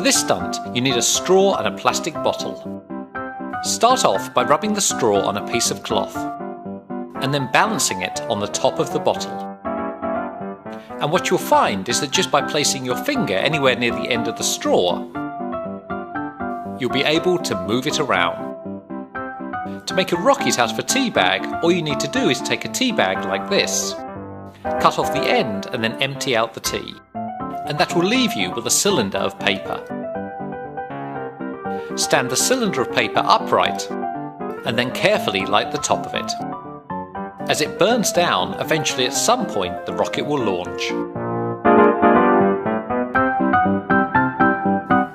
this stunt, you need a straw and a plastic bottle. Start off by rubbing the straw on a piece of cloth, and then balancing it on the top of the bottle. And what you'll find is that just by placing your finger anywhere near the end of the straw, you'll be able to move it around. To make a rocket out of a tea bag, all you need to do is take a tea bag like this, cut off the end and then empty out the tea, and that will leave you with a cylinder of paper. Stand the cylinder of paper upright and then carefully light the top of it. As it burns down, eventually at some point the rocket will launch.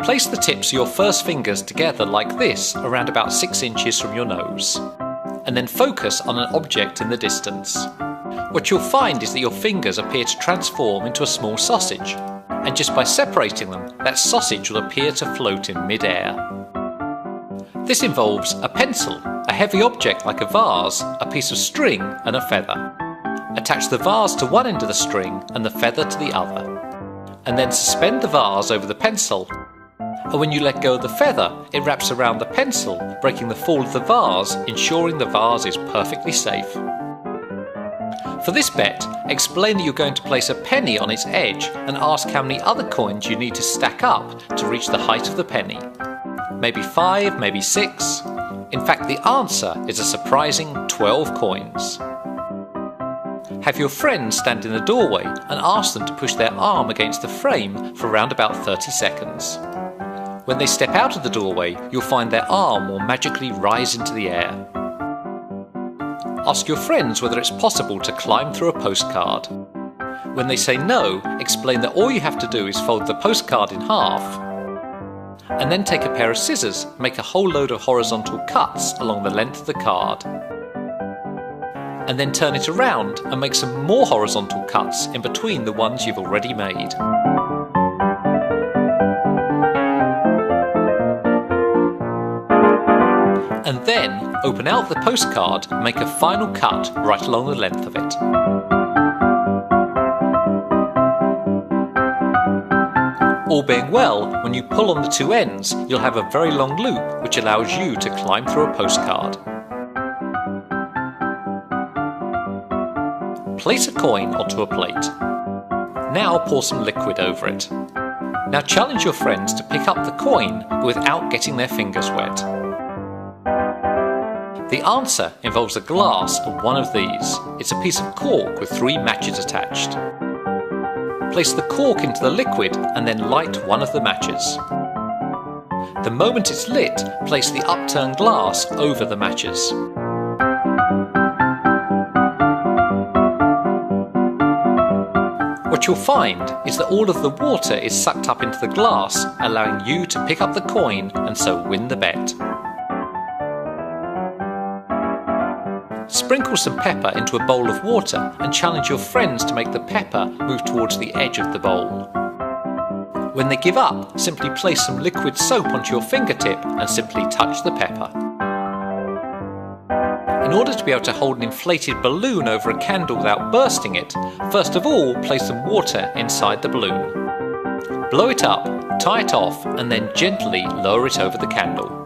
Place the tips of your first fingers together like this, around about 6 inches from your nose, and then focus on an object in the distance. What you'll find is that your fingers appear to transform into a small sausage, and just by separating them, that sausage will appear to float in mid-air. This involves a pencil, a heavy object like a vase, a piece of string and a feather. Attach the vase to one end of the string and the feather to the other, and then suspend the vase over the pencil. And when you let go of the feather, it wraps around the pencil, breaking the fall of the vase, ensuring the vase is perfectly safe. For this bet, explain that you're going to place a penny on its edge and ask how many other coins you need to stack up to reach the height of the penny. Maybe 5, maybe 6. In fact, the answer is a surprising 12 coins. Have your friends stand in the doorway and ask them to push their arm against the frame for around about 30 seconds. When they step out of the doorway, you'll find their arm will magically rise into the air. Ask your friends whether it's possible to climb through a postcard. When they say no, explain that all you have to do is fold the postcard in half, and then take a pair of scissors and make a whole load of horizontal cuts along the length of the card. And then turn it around and make some more horizontal cuts in between the ones you've already made. And then open out the postcard and make a final cut right along the length of it. All being well, when you pull on the two ends, you'll have a very long loop which allows you to climb through a postcard. Place a coin onto a plate. Now pour some liquid over it. Now challenge your friends to pick up the coin without getting their fingers wet. The answer involves a glass of one of these. It's a piece of cork with 3 matches attached. Place the cork into the liquid and then light one of the matches. The moment it's lit, place the upturned glass over the matches. What you'll find is that all of the water is sucked up into the glass, allowing you to pick up the coin and so win the bet. Sprinkle some pepper into a bowl of water and challenge your friends to make the pepper move towards the edge of the bowl. When they give up, simply place some liquid soap onto your fingertip and simply touch the pepper. In order to be able to hold an inflated balloon over a candle without bursting it, first of all place some water inside the balloon. Blow it up, tie it off and then gently lower it over the candle.